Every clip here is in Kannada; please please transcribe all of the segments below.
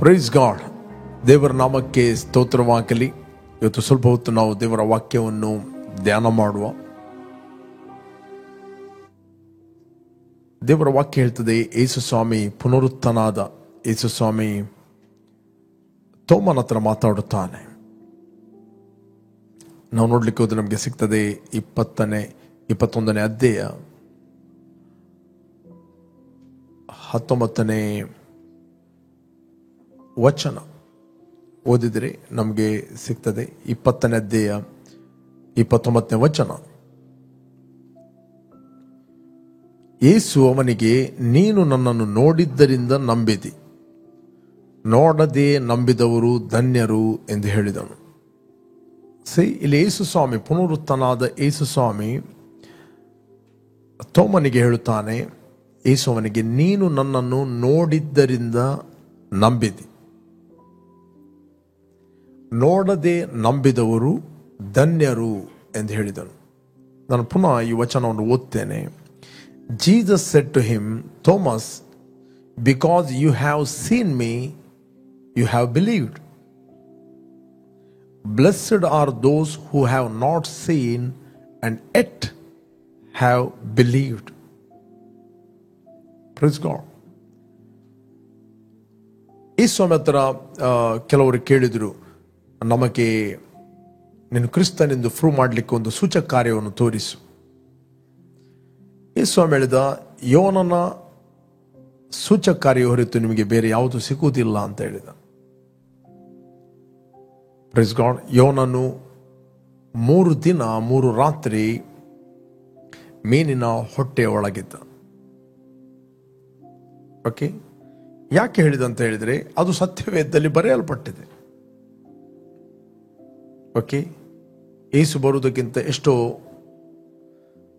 Praise God. ದೇವರ ನಾಮಕ್ಕೆ ಸ್ತೋತ್ರವಾಗಲಿ. ಇವತ್ತು ಸ್ವಲ್ಪ ಹೊತ್ತು ನಾವು ದೇವರ ವಾಕ್ಯವನ್ನು ಧ್ಯಾನ ಮಾಡುವ. ದೇವರ ವಾಕ್ಯ ಹೇಳ್ತದೆ, ಯೇಸು ಸ್ವಾಮಿ ಪುನರುತ್ಥಾನಾದ ಯೇಸು ಸ್ವಾಮಿ ತೋಮನ ಹತ್ರ ಮಾತಾಡುತ್ತಾನೆ. ನಾವು ನೋಡ್ಲಿಕ್ಕೆ ಹೋದ್ರೆ ನಮಗೆ ಸಿಗ್ತದೆ 21ನೇ ಅಧ್ಯಾಯ 19ನೇ ವಚನ ಓದಿದರೆ ನಮಗೆ ಸಿಗ್ತದೆ. 20ನೇ ಅಧ್ಯಾಯ 29ನೇ ವಚನ. ಯೇಸು ಅವನಿಗೆ, ನೀನು ನನ್ನನ್ನು ನೋಡಿದ್ದರಿಂದ ನಂಬಿದಿ, ನೋಡದೆ ನಂಬಿದವರು ಧನ್ಯರು ಎಂದು ಹೇಳಿದನು. ಇಲ್ಲಿ ಯೇಸು ಸ್ವಾಮಿ, ಪುನರುತ್ಥಾನಾದ ಯೇಸು ಸ್ವಾಮಿ ತೋಮನಿಗೆ ಹೇಳುತ್ತಾನೆ, ಯೇಸು ಅವನಿಗೆ, ನೀನು ನನ್ನನ್ನು ನೋಡಿದ್ದರಿಂದ ನಂಬಿದಿ, ನೋಡದೆ ನಂಬಿದವರು ಧನ್ಯರು ಎಂದು ಹೇಳಿದನು. ನಾನು ಪುನಃ ಈ ವಚನವನ್ನು ಓದ್ತೇನೆ. Jesus said to him, Thomas, because you have seen me, you have believed. Blessed are those who have not seen and yet have believed. Praise God. ಈ ಸ್ವಾಮಿ ಹತ್ರ ಕೆಲವರು ಕೇಳಿದರು, ನಮಗೆ ನೀನು ಕ್ರಿಸ್ತನೆಂದು ಪ್ರೂವ್ ಮಾಡಲಿಕ್ಕೆ ಒಂದು ಸೂಚಕ ಕಾರ್ಯವನ್ನು ತೋರಿಸು. ಈ ಸ್ವಾಮಿ ಹೇಳಿದ, ಯೋನನ ಸೂಚಕ ಕಾರ್ಯ ಹೊರತು ನಿಮಗೆ ಬೇರೆ ಯಾವುದು ಸಿಗುವುದಿಲ್ಲ ಅಂತ ಹೇಳಿದ. Praise God. ಯೋನನು 3 ದಿನ 3 ರಾತ್ರಿ ಮೀನಿನ ಹೊಟ್ಟೆಯ ಒಳಗಿದ್ದ. ಓಕೆ, ಯಾಕೆ ಹೇಳಿದ ಅಂತ ಹೇಳಿದ್ರೆ, ಅದು ಸತ್ಯವೇದದಲ್ಲಿ ಬರೆಯಲ್ಪಟ್ಟಿದೆ. ಓಕೆ, ಯೇಸು ಬರುವುದಕ್ಕಿಂತ ಎಷ್ಟೋ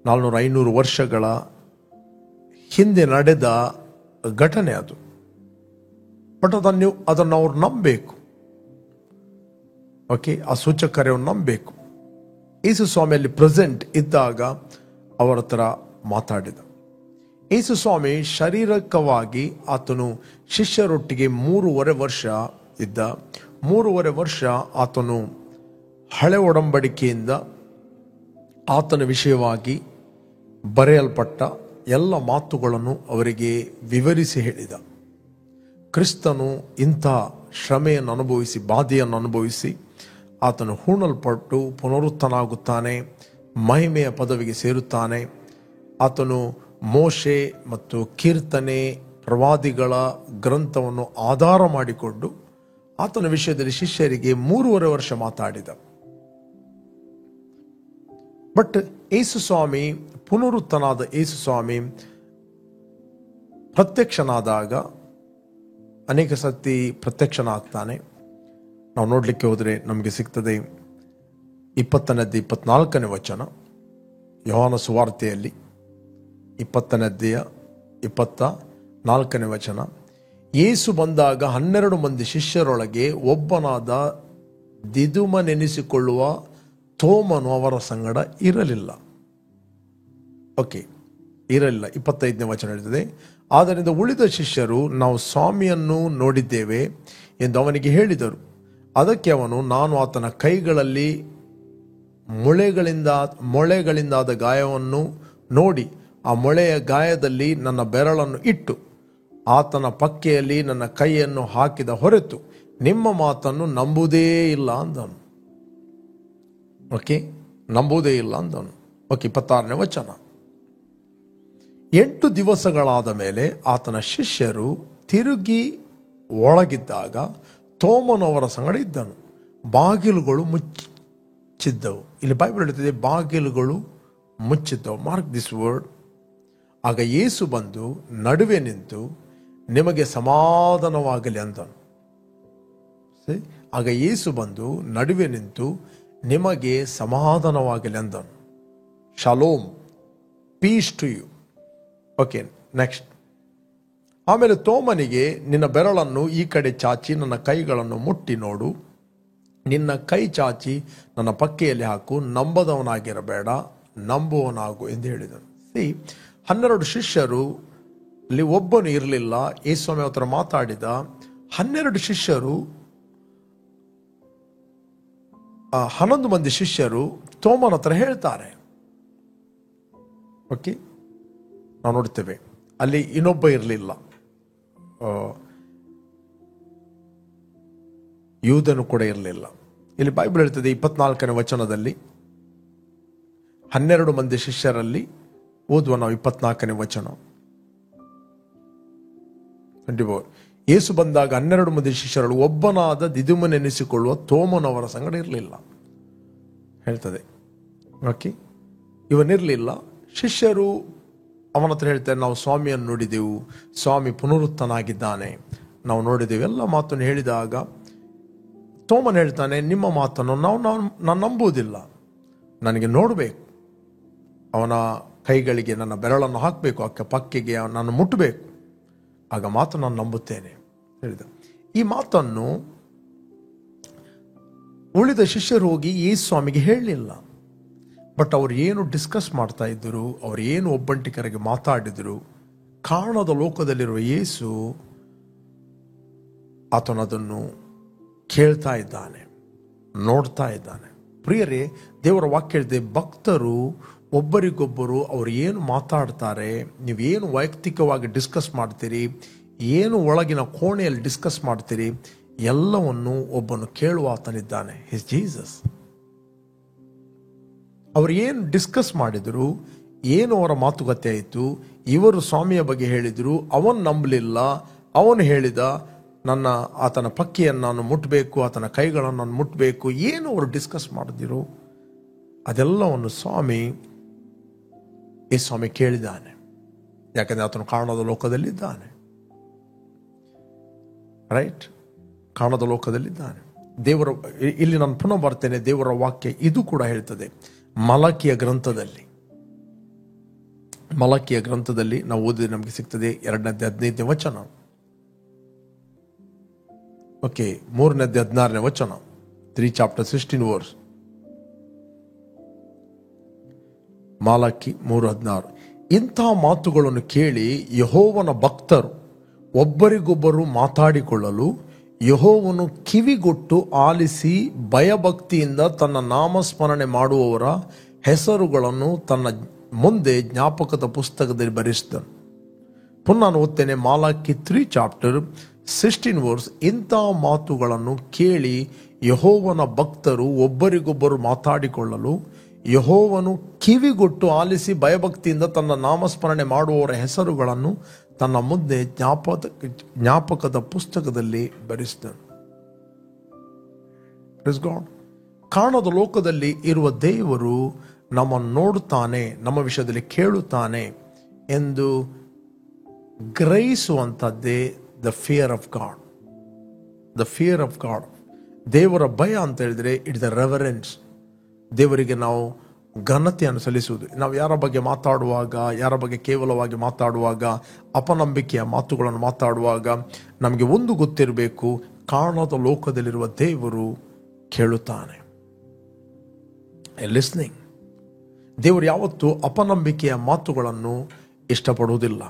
400-500 ವರ್ಷಗಳ ಹಿಂದೆ ನಡೆದ ಘಟನೆ ಅದು. ಬಟ್ ಅದನ್ನು ಅವ್ರು ನಂಬಬೇಕು. ಓಕೆ, ಆ ಸೂಚಕ ಕಾರ್ಯವನ್ನು ನಂಬಬೇಕು. ಯೇಸು ಸ್ವಾಮಿಯಲ್ಲಿ ಪ್ರೆಸೆಂಟ್ ಇದ್ದಾಗ ಅವರ ಹತ್ರ ಮಾತಾಡಿದ. ಯೇಸು ಸ್ವಾಮಿ ಶಾರೀರಿಕವಾಗಿ ಆತನು ಶಿಷ್ಯರೊಟ್ಟಿಗೆ 3.5 ವರ್ಷ ಇದ್ದ. 3.5 ವರ್ಷ ಆತನು ಹಳೆ ಒಡಂಬಡಿಕೆಯಿಂದ ಆತನ ವಿಷಯವಾಗಿ ಬರೆಯಲ್ಪಟ್ಟ ಎಲ್ಲ ಮಾತುಗಳನ್ನು ಅವರಿಗೆ ವಿವರಿಸಿ ಹೇಳಿದ. ಕ್ರಿಸ್ತನು ಇಂಥ ಶ್ರಮೆಯನ್ನು ಅನುಭವಿಸಿ, ಬಾಧೆಯನ್ನು ಅನುಭವಿಸಿ, ಆತನು ಹೂಣಲ್ಪಟ್ಟು ಪುನರುತ್ಥಾನಾಗುತ್ತಾನೆ, ಮಹಿಮೆಯ ಪದವಿಗೆ ಸೇರುತ್ತಾನೆ. ಆತನು ಮೋಶೆ ಮತ್ತು ಕೀರ್ತನೆ ಪ್ರವಾದಿಗಳ ಗ್ರಂಥವನ್ನು ಆಧಾರ ಮಾಡಿಕೊಂಡು ಆತನ ವಿಷಯದಲ್ಲಿ ಶಿಷ್ಯರಿಗೆ 3.5 ವರ್ಷ ಮಾತಾಡಿದ. ಬಟ್ ಯೇಸು ಸ್ವಾಮಿ, ಪುನರುತ್ಥಾನಾದ ಯೇಸು ಸ್ವಾಮಿ ಪ್ರತ್ಯಕ್ಷನಾದಾಗ ಅನೇಕ ಸತಿ ಪ್ರತ್ಯಕ್ಷನಾಗ್ತಾನೆ. ನಾವು ನೋಡ್ಲಿಕ್ಕೆ ಹೋದರೆ ನಮಗೆ ಸಿಗ್ತದೆ 20ನೇ ಅಧ್ಯಾಯ 24ನೇ ವಚನ, ಯೋಹಾನ ಸುವಾರ್ತೆಯಲ್ಲಿ 20ನೇ ಅಧ್ಯಾಯ 24ನೇ ವಚನ. ಯೇಸು ಬಂದಾಗ 12 ಮಂದಿ ಶಿಷ್ಯರೊಳಗೆ ಒಬ್ಬನಾದ ದಿದುಮನೆನಿಸಿಕೊಳ್ಳುವ ತೋಮನು ಅವರ ಸಂಗಡ ಇರಲಿಲ್ಲ. ಓಕೆ, ಇರಲಿಲ್ಲ. 25ನೇ ವಚನ ಹೇಳ್ತದೆ, ಆದ್ದರಿಂದ ಉಳಿದ ಶಿಷ್ಯರು ನಾವು ಸ್ವಾಮಿಯನ್ನು ನೋಡಿದ್ದೇವೆ ಎಂದು ಅವನಿಗೆ ಹೇಳಿದರು. ಅದಕ್ಕೆ ಅವನು, ನಾನು ಆತನ ಕೈಗಳಲ್ಲಿ ಮೊಳೆಗಳಿಂದಾದ ಗಾಯವನ್ನು ನೋಡಿ ಆ ಮೊಳೆಯ ಗಾಯದಲ್ಲಿ ನನ್ನ ಬೆರಳನ್ನು ಇಟ್ಟು ಆತನ ಪಕ್ಕೆಯಲ್ಲಿ ನನ್ನ ಕೈಯನ್ನು ಹಾಕಿದ ಹೊರತು ನಿಮ್ಮ ಮಾತನ್ನು ನಂಬುವುದೇ ಇಲ್ಲ ಅಂದನು. ಓಕೆ, ನಂಬುವುದೇ ಇಲ್ಲ ಅಂದನು. ಓಕೆ, 26ನೇ ವಚನ. 8 ದಿವಸಗಳಾದ ಮೇಲೆ ಆತನ ಶಿಷ್ಯರು ತಿರುಗಿ ಒಳಗಿದ್ದಾಗ ತೋಮನವರ ಸಂಗಡ ಇದ್ದನು. ಬಾಗಿಲುಗಳು ಮುಚ್ಚಿದ್ದವು. ಇಲ್ಲಿ ಬೈಬಲ್ ಹೇಳ್ತಿದೆ, ಬಾಗಿಲುಗಳು ಮುಚ್ಚಿದ್ದವು. Mark this word. ಆಗ ಯೇಸು ಬಂದು ನಡುವೆ ನಿಂತು, ನಿಮಗೆ ಸಮಾಧಾನವಾಗಲಿ ಅಂದನು. ಆಗ ಯೇಸು ಬಂದು ನಡುವೆ ನಿಂತು, ನಿಮಗೆ ಸಮಾಧಾನವಾಗಲಿ ಅಂದನು. ಶಾಲೋಮ್, peace to you. Okay, next. ಆಮೇಲೆ ತೋಮನಿಗೆ, ನಿನ್ನ ಬೆರಳನ್ನು ಈ ಕಡೆ ಚಾಚಿ ನನ್ನ ಕೈಗಳನ್ನು ಮುಟ್ಟಿ ನೋಡು, ನಿನ್ನ ಕೈ ಚಾಚಿ ನನ್ನ ಪಕ್ಕೆಯಲ್ಲಿ ಹಾಕು, ನಂಬದವನಾಗಿರಬೇಡ, ನಂಬುವನಾಗು ಎಂದು ಹೇಳಿದನು. 12 ಶಿಷ್ಯರು ಅಲ್ಲಿ ಒಬ್ಬನು ಇರಲಿಲ್ಲ. ಯೇಸು ಸ್ವಾಮಿ ಹತ್ರ ಮಾತಾಡಿದ. 12 ಶಿಷ್ಯರು 11 ಮಂದಿ ಶಿಷ್ಯರು ತೋಮನ ಹತ್ರ ಹೇಳ್ತಾರೆ. ಓಕೆ, ನಾವು ನೋಡ್ತೇವೆ ಅಲ್ಲಿ ಇನ್ನೊಬ್ಬ ಇರಲಿಲ್ಲ, ಯೂದನು ಕೂಡ ಇರಲಿಲ್ಲ. ಇಲ್ಲಿ ಬೈಬಲ್ ಹೇಳ್ತದೆ 24ನೇ ವಚನದಲ್ಲಿ, 12 ಮಂದಿ ಶಿಷ್ಯರಲ್ಲಿ ಓದುವ ನಾವು 24ನೇ ವಚನ. ಯೇಸು ಬಂದಾಗ 12 ಮಂದಿ ಶಿಷ್ಯರಲ್ಲಿ ಒಬ್ಬನಾದ ದಿದುಮನೆನಿಸಿಕೊಳ್ಳುವ ತೋಮನವರ ಸಂಗಡ ಇರಲಿಲ್ಲ ಹೇಳ್ತದೆ. ಓಕೆ, ಇವನಿರಲಿಲ್ಲ. ಶಿಷ್ಯರು ಅವನ ಹತ್ರ ಹೇಳ್ತಾರೆ, ನಾವು ಸ್ವಾಮಿಯನ್ನು ನೋಡಿದೆವು, ಸ್ವಾಮಿ ಪುನರುತ್ಥನಾಗಿದ್ದಾನೆ, ನಾವು ನೋಡಿದೆವು, ಎಲ್ಲ ಮಾತನ್ನು ಹೇಳಿದಾಗ ತೋಮನ್ ಹೇಳ್ತಾನೆ, ನಿಮ್ಮ ಮಾತನ್ನು ನಾನು ನಂಬುವುದಿಲ್ಲ, ನನಗೆ ನೋಡಬೇಕು, ಅವನ ಕೈಗಳಿಗೆ ನನ್ನ ಬೆರಳನ್ನು ಹಾಕಬೇಕು, ಅಕ್ಕ ಪಕ್ಕೆಗೆ ನಾನು ಮುಟ್ಟಬೇಕು, ಆಗ ಮಾತು ನಾನು ನಂಬುತ್ತೇನೆ ಹೇಳಿದ. ಈ ಮಾತನ್ನು ಉಳಿದ ಶಿಷ್ಯರು ಹೋಗಿ ಯೇಸು ಸ್ವಾಮಿಗೆ ಹೇಳಲಿಲ್ಲ. ಬಟ್ ಅವ್ರು ಏನು ಡಿಸ್ಕಸ್ ಮಾಡ್ತಾ ಇದ್ದರು, ಅವ್ರು ಏನು ಒಬ್ಬಂಟಿಕರಿಗೆ ಮಾತಾಡಿದರು, ಕಾಣದ ಲೋಕದಲ್ಲಿರುವ ಯೇಸು ಆತನದನ್ನು ಕೇಳ್ತಾ ಇದ್ದಾನೆ, ನೋಡ್ತಾ ಇದ್ದಾನೆ. ಪ್ರಿಯರೇ, ದೇವರ ವಾಕ್ಯ ಹೇಳಿದೆ, ಭಕ್ತರು ಒಬ್ಬರಿಗೊಬ್ಬರು ಅವ್ರು ಏನು ಮಾತಾಡ್ತಾರೆ, ನೀವೇನು ವೈಯಕ್ತಿಕವಾಗಿ ಡಿಸ್ಕಸ್ ಮಾಡ್ತೀರಿ, ಏನು ಒಳಗಿನ ಕೋಣೆಯಲ್ಲಿ ಡಿಸ್ಕಸ್ ಮಾಡ್ತೀರಿ, ಎಲ್ಲವನ್ನು ಒಬ್ಬನು ಕೇಳುವ ಆತನಿದ್ದಾನೆ, ಹಿಸ್ ಜೀಸಸ್. ಅವರು ಏನು ಡಿಸ್ಕಸ್ ಮಾಡಿದರು, ಏನು ಅವರ ಮಾತುಕತೆ ಆಯಿತು, ಇವರು ಸ್ವಾಮಿಯ ಬಗ್ಗೆ ಹೇಳಿದರು, ಅವನು ನಂಬಲಿಲ್ಲ, ಅವನು ಹೇಳಿದ ಆತನ ಪಕ್ಕೆಯನ್ನು ನಾನು ಮುಟ್ಟಬೇಕು, ಆತನ ಕೈಗಳನ್ನು ನಾನು ಮುಟ್ಟಬೇಕು, ಏನು ಅವರು ಡಿಸ್ಕಸ್ ಮಾಡಿದಿರು ಅದೆಲ್ಲವನ್ನು ಈ ಸ್ವಾಮಿ ಕೇಳಿದ್ದಾನೆ. ಯಾಕಂದರೆ ಆತನು ಕಾಣದ ಲೋಕದಲ್ಲಿದ್ದಾನೆ. ರೈಟ್, ಕಾಣದ ಲೋಕದಲ್ಲಿದ್ದಾನೆ. ಇಲ್ಲಿ ನಾನು ಪುನಃ ಬರ್ತೇನೆ, ದೇವರ ವಾಕ್ಯ ಇದು ಕೂಡ ಹೇಳ್ತದೆ. ಮಲಕಿಯ ಗ್ರಂಥದಲ್ಲಿ ನಾವು ಓದಿದ್ರೆ ನಮಗೆ ಸಿಗ್ತದೆ 2:15 ವಚನ. ಓಕೆ, 3:16 ವಚನ, 3 chapter 16 verse. ಮಾಲಕಿ 3:16. ಇಂಥ ಮಾತುಗಳನ್ನು ಕೇಳಿ ಯೆಹೋವನ ಭಕ್ತರು ಒಬ್ಬರಿಗೊಬ್ಬರು ಮಾತಾಡಿಕೊಳ್ಳಲು ಯೆಹೋವನು ಕಿವಿಗೊಟ್ಟು ಆಲಿಸಿ ಭಯಭಕ್ತಿಯಿಂದ ತನ್ನ ನಾಮಸ್ಮರಣೆ ಮಾಡುವವರ ಹೆಸರುಗಳನ್ನು ತನ್ನ ಮುಂದೆ ಜ್ಞಾಪಕದ ಪುಸ್ತಕದಲ್ಲಿ ಬರೆಸಿದನು. ಪುನಃ ನಾನು ಓದ್ತೇನೆ, ಮಾಲಕಿ 3 chapter 16 verse. ಇಂಥ ಮಾತುಗಳನ್ನು ಕೇಳಿ ಯೆಹೋವನ ಭಕ್ತರು ಒಬ್ಬರಿಗೊಬ್ಬರು ಮಾತಾಡಿಕೊಳ್ಳಲು ಯೆಹೋವನು ಕಿವಿಗೊಟ್ಟು ಆಲಿಸಿ ಭಯಭಕ್ತಿಯಿಂದ ತನ್ನ ನಾಮಸ್ಮರಣೆ ಮಾಡುವವರ ಹೆಸರುಗಳನ್ನು ತನ್ನ ಮುಂದೆ ಜ್ಞಾಪಕದ ಪುಸ್ತಕದಲ್ಲಿ ಬರೆಸಿದನು. ಕಾಣದ ಲೋಕದಲ್ಲಿ ಇರುವ ದೇವರು ನಮ್ಮನ್ನು ನೋಡುತ್ತಾನೆ, ನಮ್ಮ ವಿಷಯದಲ್ಲಿ ಕೇಳುತ್ತಾನೆ ಎಂದು ಗ್ರಹಿಸುವಂಥದ್ದೇ the fear of God. The fear of God, ದೇವರ ಭಯ ಅಂತ ಹೇಳಿದರೆ ಇಟ್ಸ್ ದ ರೆವರೆನ್ಸ್. ದೇವರಿಗೆ ನಾವು ಘನತೆಯನ್ನು ಸಲ್ಲಿಸುವುದು. ನಾವು ಯಾರ ಬಗ್ಗೆ ಮಾತಾಡುವಾಗ, ಯಾರ ಬಗ್ಗೆ ಕೇವಲವಾಗಿ ಮಾತಾಡುವಾಗ, ಅಪನಂಬಿಕೆಯ ಮಾತುಗಳನ್ನು ಮಾತಾಡುವಾಗ ನಮಗೆ ಒಂದು ಗೊತ್ತಿರಬೇಕು, ಕಾಣದ ಲೋಕದಲ್ಲಿರುವ ದೇವರು ಕೇಳುತ್ತಾನೆ. ಲಿಸ್ನಿಂಗ್. ದೇವರು ಯಾವತ್ತೂ ಅಪನಂಬಿಕೆಯ ಮಾತುಗಳನ್ನು ಇಷ್ಟಪಡುವುದಿಲ್ಲ.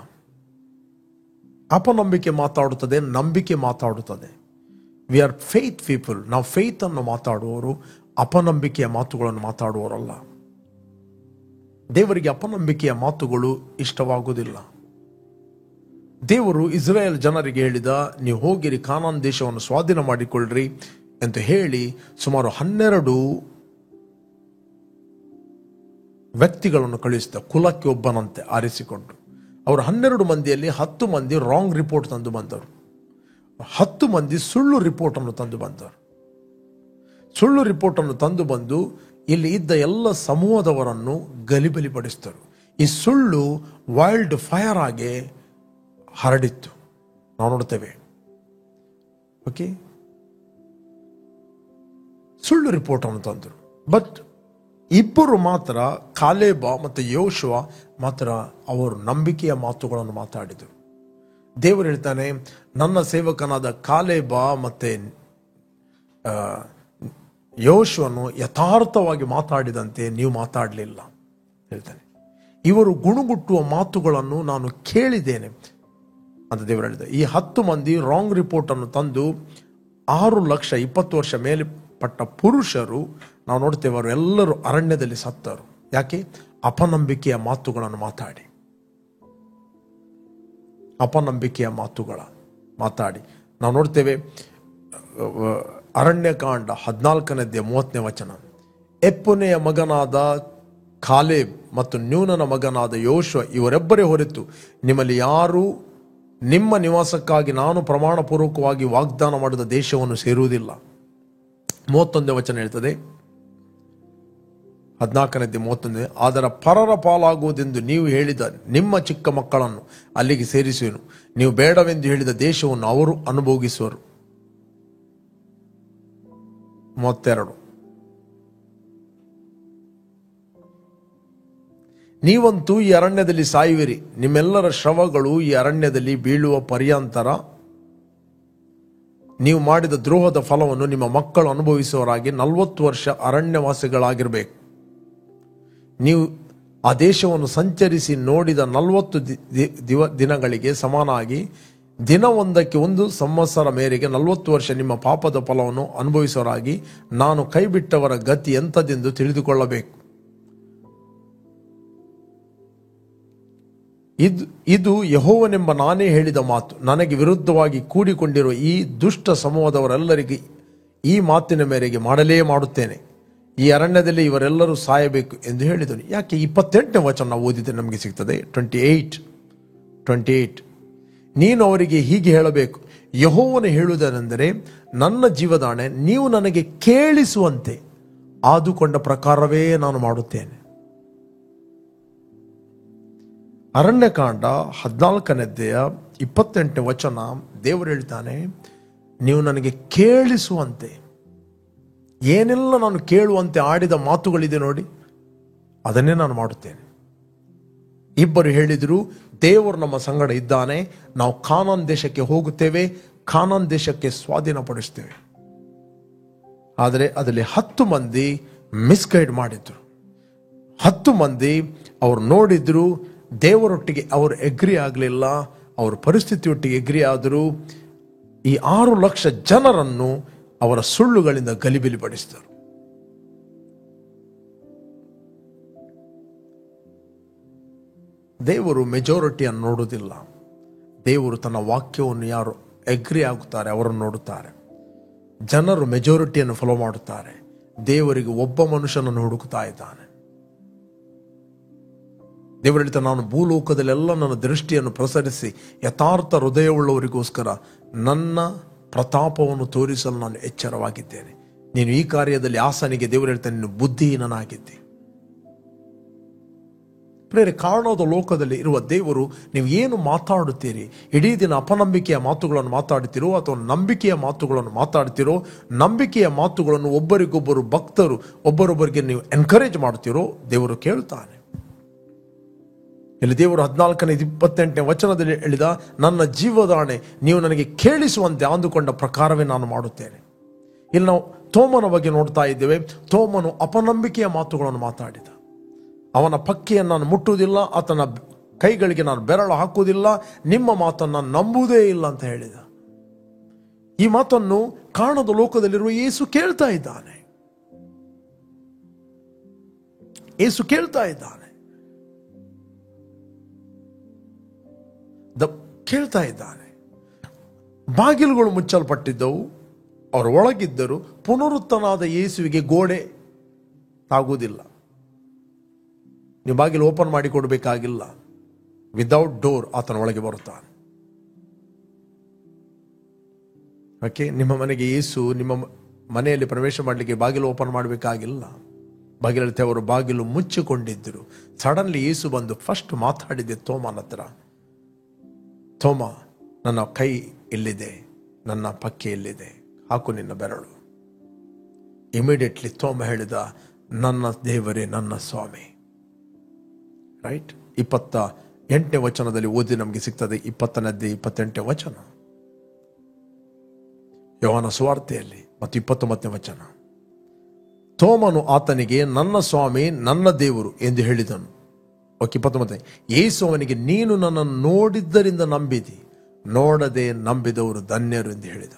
ಅಪನಂಬಿಕೆ ಮಾತಾಡುತ್ತದೆ, ನಂಬಿಕೆ ಮಾತಾಡುತ್ತದೆ. We are faith people. ನಾವು ಫೇತ್ ಅನ್ನು ಮಾತಾಡುವವರು, ಅಪನಂಬಿಕೆಯ ಮಾತುಗಳನ್ನು ಮಾತಾಡುವವರಲ್ಲ. ದೇವರಿಗೆ ಅಪನಂಬಿಕೆಯ ಮಾತುಗಳು ಇಷ್ಟವಾಗುವುದಿಲ್ಲ. ದೇವರು ಇಸ್ರಾಯೇಲ್ ಜನರಿಗೆ ಹೇಳಿದ, ನೀವು ಹೋಗಿರಿ ಕಾನಾನ್ ದೇಶವನ್ನು ಸ್ವಾಧೀನ ಮಾಡಿಕೊಳ್ಳ್ರಿ ಅಂತ ಹೇಳಿ ಸುಮಾರು 12 ವ್ಯಕ್ತಿಗಳನ್ನು ಕಳುಹಿಸಿದ, ಕುಲಕ್ಕೆ ಒಬ್ಬನಂತೆ ಆರಿಸಿಕೊಂಡು. ಅವರು 12 ಮಂದಿಯಲ್ಲಿ 10 ಮಂದಿ ರಾಂಗ್ ರಿಪೋರ್ಟ್ ತಂದು ಬಂದರು, 10 ಮಂದಿ ಸುಳ್ಳು ರಿಪೋರ್ಟನ್ನು ತಂದು ಬಂದರು. ಸುಳ್ಳು ರಿಪೋರ್ಟನ್ನು ತಂದು ಬಂದು ಇಲ್ಲಿ ಇದ್ದ ಎಲ್ಲ ಸಮೂಹದವರನ್ನು ಗಲಿಬಲಿಪಡಿಸಿದರು. ಈ ಸುಳ್ಳು ವೈಲ್ಡ್ ಫೈರ್ ಆಗಿ ಹರಡಿತ್ತು, ನಾವು ನೋಡ್ತೇವೆ. ಓಕೆ, ಸುಳ್ಳು ರಿಪೋರ್ಟನ್ನು ತಂದರು. ಬಟ್ ಇಬ್ಬರು ಮಾತ್ರ, ಕಾಲೇಬ ಮತ್ತು ಯೋಶುವ ಮಾತ್ರ ಅವರು ನಂಬಿಕೆಯ ಮಾತುಗಳನ್ನು ಮಾತಾಡಿದರು. ದೇವರು ಹೇಳ್ತಾನೆ, ನನ್ನ ಸೇವಕನಾದ ಕಾಲೇಬ ಮತ್ತು ಯೋಶುವನು ಯಥಾರ್ಥವಾಗಿ ಮಾತಾಡಿದಂತೆ ನೀವು ಮಾತಾಡಲಿಲ್ಲ ಹೇಳ್ತಾನೆ. ಇವರು ಗುಣಗುಟ್ಟುವ ಮಾತುಗಳನ್ನು ನಾನು ಕೇಳಿದ್ದೇನೆ ಅಂತ ದೇವರು ಹೇಳಿದ. ಈ 10 ಮಂದಿ ರಾಂಗ್ ರಿಪೋರ್ಟನ್ನು ತಂದು 6,20,000 ಮೇಲ್ಪಟ್ಟ ಪುರುಷರು ನಾವು ನೋಡ್ತೇವೆ, ಅವರು ಎಲ್ಲರೂ ಅರಣ್ಯದಲ್ಲಿ ಸತ್ತರು. ಯಾಕೆ? ಅಪನಂಬಿಕೆಯ ಮಾತುಗಳನ್ನು ಮಾತಾಡಿ ನಾವು ನೋಡ್ತೇವೆ. ಅರಣ್ಯಕಾಂಡ 14:30 ಎಪ್ಪುನೆಯ ಮಗನಾದ ಕಾಲೇಬ್ ಮತ್ತು ನ್ಯೂನನ ಮಗನಾದ ಯೋಶುವ ಇವರೆಬ್ಬರೇ ಹೊರತು ನಿಮ್ಮಲ್ಲಿ ಯಾರೂ ನಿಮ್ಮ ನಿವಾಸಕ್ಕಾಗಿ ನಾನು ಪ್ರಮಾಣಪೂರ್ವಕವಾಗಿ ವಾಗ್ದಾನ ಮಾಡಿದ ದೇಶವನ್ನು ಸೇರುವುದಿಲ್ಲ. 31 ಹೇಳ್ತದೆ, 14:31, ಅದರ ಪರರ ಪಾಲಾಗುವುದೆಂದು ನೀವು ಹೇಳಿದ ನಿಮ್ಮ ಚಿಕ್ಕ ಮಕ್ಕಳನ್ನು ಅಲ್ಲಿಗೆ ಸೇರಿಸುವೆನು. ನೀವು ಬೇಡವೆಂದು ಹೇಳಿದ ದೇಶವನ್ನು ಅವರು ಅನುಭೋಗಿಸುವರು. 32, ನೀವಂತೂ ಈ ಅರಣ್ಯದಲ್ಲಿ ಸಾಯುವಿರಿ. ನಿಮ್ಮೆಲ್ಲರ ಶವಗಳು ಈ ಅರಣ್ಯದಲ್ಲಿ ಬೀಳುವ ಪರ್ಯಂತರ ನೀವು ಮಾಡಿದ ದ್ರೋಹದ ಫಲವನ್ನು ನಿಮ್ಮ ಮಕ್ಕಳು ಅನುಭವಿಸುವವರಾಗಿ 40 ವರ್ಷ ಅರಣ್ಯವಾಸಿಗಳಾಗಿರಬೇಕು. ನೀವು ಆ ದೇಶವನ್ನು ಸಂಚರಿಸಿ ನೋಡಿದ 40 ದಿನಗಳಿಗೆ ಸಮಾನಾಗಿ ದಿನವೊಂದಕ್ಕೆ 1 ಸಂವತ್ಸರ ಮೇರೆಗೆ 40 ವರ್ಷ ನಿಮ್ಮ ಪಾಪದ ಫಲವನ್ನು ಅನುಭವಿಸುವವರಾಗಿ ನಾನು ಕೈಬಿಟ್ಟವರ ಗತಿ ಎಂಥದೆಂದು ತಿಳಿದುಕೊಳ್ಳಬೇಕು. ಇದು ಯೆಹೋವನೆಂಬ ನಾನೇ ಹೇಳಿದ ಮಾತು. ನನಗೆ ವಿರುದ್ಧವಾಗಿ ಕೂಡಿಕೊಂಡಿರುವ ಈ ದುಷ್ಟ ಸಮೂಹದವರೆಲ್ಲರಿಗೆ ಈ ಮಾತಿನ ಮೇರೆಗೆ ಮಾಡುತ್ತೇನೆ. ಈ ಅರಣ್ಯದಲ್ಲಿ ಇವರೆಲ್ಲರೂ ಸಾಯಬೇಕು ಎಂದು ಹೇಳಿದನು. ಯಾಕೆ? 28ನೇ ವಚನ ನಾವು ಓದಿದ್ರೆ ನಮಗೆ ಸಿಗ್ತದೆ. 28, ನೀನು ಅವರಿಗೆ ಹೀಗೆ ಹೇಳಬೇಕು, ಯೆಹೋವನು ಹೇಳುವುದೇನೆಂದರೆ, ನನ್ನ ಜೀವದಾಣೆ, ನೀವು ನನಗೆ ಕೇಳಿಸುವಂತೆ ಆದುಕೊಂಡ ಪ್ರಕಾರವೇ ನಾನು ಮಾಡುತ್ತೇನೆ. ಅರಣ್ಯಕಾಂಡ 14:28 ದೇವರು ಹೇಳ್ತಾನೆ, ನೀವು ನನಗೆ ಕೇಳಿಸುವಂತೆ, ಏನೆಲ್ಲ ನಾನು ಕೇಳುವಂತೆ ಆಡಿದ ಮಾತುಗಳಿದೆ ನೋಡಿ, ಅದನ್ನೇ ನಾನು ಮಾಡುತ್ತೇನೆ. ಇಬ್ಬರು ಹೇಳಿದರು, ದೇವರು ನಮ್ಮ ಸಂಗಡ ಇದ್ದಾನೆ, ನಾವು ಕಾನಾನ್ ದೇಶಕ್ಕೆ ಹೋಗುತ್ತೇವೆ, ಕಾನಾನ್ ದೇಶಕ್ಕೆ ಸ್ವಾಧೀನಪಡಿಸ್ತೇವೆ. ಆದರೆ ಅದರಲ್ಲಿ 10 ಮಂದಿ ಮಿಸ್ಗೈಡ್ ಮಾಡಿದ್ರು. 10 ಮಂದಿ ಅವರು ನೋಡಿದ್ರು, ದೇವರೊಟ್ಟಿಗೆ ಅವರು ಎಗ್ರಿ ಆಗಲಿಲ್ಲ, ಅವರ ಪರಿಸ್ಥಿತಿಯೊಟ್ಟಿಗೆ ಎಗ್ರಿ ಆದರೂ ಈ 6 ಲಕ್ಷ ಜನರನ್ನು ಅವರ ಸುಳ್ಳುಗಳಿಂದ ಗಲಿಬಿಲಿಪಡಿಸಿದರು. ದೇವರು ಮೆಜಾರಿಟಿಯನ್ನು ನೋಡುವುದಿಲ್ಲ. ದೇವರು ತನ್ನ ವಾಕ್ಯವನ್ನು ಯಾರು ಎಗ್ರಿ ಆಗುತ್ತಾರೆ ಅವರನ್ನು ನೋಡುತ್ತಾರೆ. ಜನರು ಮೆಜಾರಿಟಿಯನ್ನು ಫಾಲೋ ಮಾಡುತ್ತಾರೆ. ದೇವರಿಗೆ ಒಬ್ಬ ಮನುಷ್ಯನನ್ನು ಹುಡುಕುತ್ತಾ ಇದ್ದಾನೆ. ದೇವರು ಹೇಳ್ತಾರೆ, ನಾನು ಭೂಲೋಕದಲ್ಲೆಲ್ಲ ನನ್ನ ದೃಷ್ಟಿಯನ್ನು ಪ್ರಸರಿಸಿ ಯಥಾರ್ಥ ಹೃದಯವುಳ್ಳವರಿಗೋಸ್ಕರ ನನ್ನ ಪ್ರತಾಪವನ್ನು ತೋರಿಸಲು ನಾನು ಎಚ್ಚರವಾಗಿದ್ದೇನೆ. ನೀನು ಈ ಕಾರ್ಯದಲ್ಲಿ ಆಸನಿಗೆ ದೇವರು ಹೇಳ್ತಾನೆ, ನೀನು ಬುದ್ಧಿಹೀನನಾಗಿದ್ದೆ. ಪ್ರೇರೆ, ಕಾರಣದ ಲೋಕದಲ್ಲಿ ಇರುವ ದೇವರು ನೀವು ಏನು ಮಾತಾಡುತ್ತೀರಿ? ಇಡೀ ದಿನ ಅಪನಂಬಿಕೆಯ ಮಾತುಗಳನ್ನು ಮಾತಾಡ್ತಿರೋ ಅಥವಾ ನಂಬಿಕೆಯ ಮಾತುಗಳನ್ನು ಮಾತಾಡ್ತಿರೋ? ನಂಬಿಕೆಯ ಮಾತುಗಳನ್ನು ಒಬ್ಬರಿಗೊಬ್ಬರು ಭಕ್ತರು ಒಬ್ಬರೊಬ್ಬರಿಗೆ ನೀವು ಎನ್ಕರೇಜ್ ಮಾಡ್ತಿರೋ? ದೇವರು ಕೇಳ್ತಾನೆ. ಇಲ್ಲಿ ದೇವರು 14:28 ಹೇಳಿದ, ನನ್ನ ಜೀವದಾಣೆ, ನೀವು ನನಗೆ ಕೇಳಿಸುವಂತೆ ಅಂದುಕೊಂಡ ಪ್ರಕಾರವೇ ನಾನು ಮಾಡುತ್ತೇನೆ. ಇಲ್ಲಿ ನಾವು ತೋಮನ ಬಗ್ಗೆ ನೋಡ್ತಾ ಇದ್ದೇವೆ. ತೋಮನು ಅಪನಂಬಿಕೆಯ ಮಾತುಗಳನ್ನು ಮಾತಾಡಿದ. ಅವನ ಪಕ್ಕೆಯನ್ನು ನಾನು ಮುಟ್ಟುವುದಿಲ್ಲ, ಆತನ ಕೈಗಳಿಗೆ ನಾನು ಬೆರಳು ಹಾಕುವುದಿಲ್ಲ, ನಿಮ್ಮ ಮಾತನ್ನು ನಾನು ನಂಬುವುದೇ ಇಲ್ಲ ಅಂತ ಹೇಳಿದ. ಈ ಮಾತನ್ನು ಕಾಣದ ಲೋಕದಲ್ಲಿರುವ ಯೇಸು ಕೇಳ್ತಾ ಇದ್ದಾನೆ. ಕೇಳ್ತಾ ಇದ್ದಾನೆ. ಬಾಗಿಲುಗಳು ಮುಚ್ಚಲ್ಪಟ್ಟಿದ್ದವು, ಅವರು ಒಳಗಿದ್ದರು. ಪುನರುತ್ತನಾದ ಯೇಸುವಿಗೆ ಗೋಡೆ ತಾಗುವುದಿಲ್ಲ. ನೀವು ಬಾಗಿಲು ಓಪನ್ ಮಾಡಿ ಕೊಡಬೇಕಾಗಿಲ್ಲ. ವಿದೌಟ್ ಡೋರ್ ಆತನ ಒಳಗೆ ಬರುತ್ತಾನೆ. ಓಕೆ, ನಿಮ್ಮ ಮನೆಗೆ ಯೇಸು ನಿಮ್ಮ ಮನೆಯಲ್ಲಿ ಪ್ರವೇಶ ಮಾಡಲಿಕ್ಕೆ ಬಾಗಿಲು ಓಪನ್ ಮಾಡಬೇಕಾಗಿಲ್ಲ. ಬಾಗಿಲಲ್ಲಿ ಅವರು ಬಾಗಿಲು ಮುಚ್ಚಿಕೊಂಡಿದ್ದರು. ಸಡನ್ಲಿ ಯೇಸು ಬಂದು ಫಸ್ಟ್ ಮಾತಾಡಿದೆ ತೋಮನ ಹತ್ರ, ತೋಮ, ನನ್ನ ಕೈ ಎಲ್ಲಿದೆ, ನನ್ನ ಪಕ್ಕೆ ಎಲ್ಲಿದೆ, ಹಾಕು ನಿನ್ನ ಬೆರಳು. ಇಮಿಡಿಯೇಟ್ಲಿ ತೋಮ ಹೇಳಿದ, ನನ್ನ ದೇವರೇ, ನನ್ನ ಸ್ವಾಮಿ. ರೈಟ್. 28ನೇ ಓದಿ ನಮಗೆ ಸಿಗ್ತದೆ. 20:28 ಯೋಹಾನ ಸುವಾರ್ತೆಯಲ್ಲಿ, ಮತ್ತು 29ನೇ ತೋಮನು ಆತನಿಗೆ, ನನ್ನ ಸ್ವಾಮಿ, ನನ್ನ ದೇವರು ಎಂದು ಹೇಳಿದನು. 29 ಯೇಸು ಅವನಿಗೆ, ನೀನು ನನ್ನನ್ನು ನೋಡಿದ್ದರಿಂದ ನಂಬಿದಿ, ನೋಡದೆ ನಂಬಿದವರು ಧನ್ಯರು ಎಂದು ಹೇಳಿದ.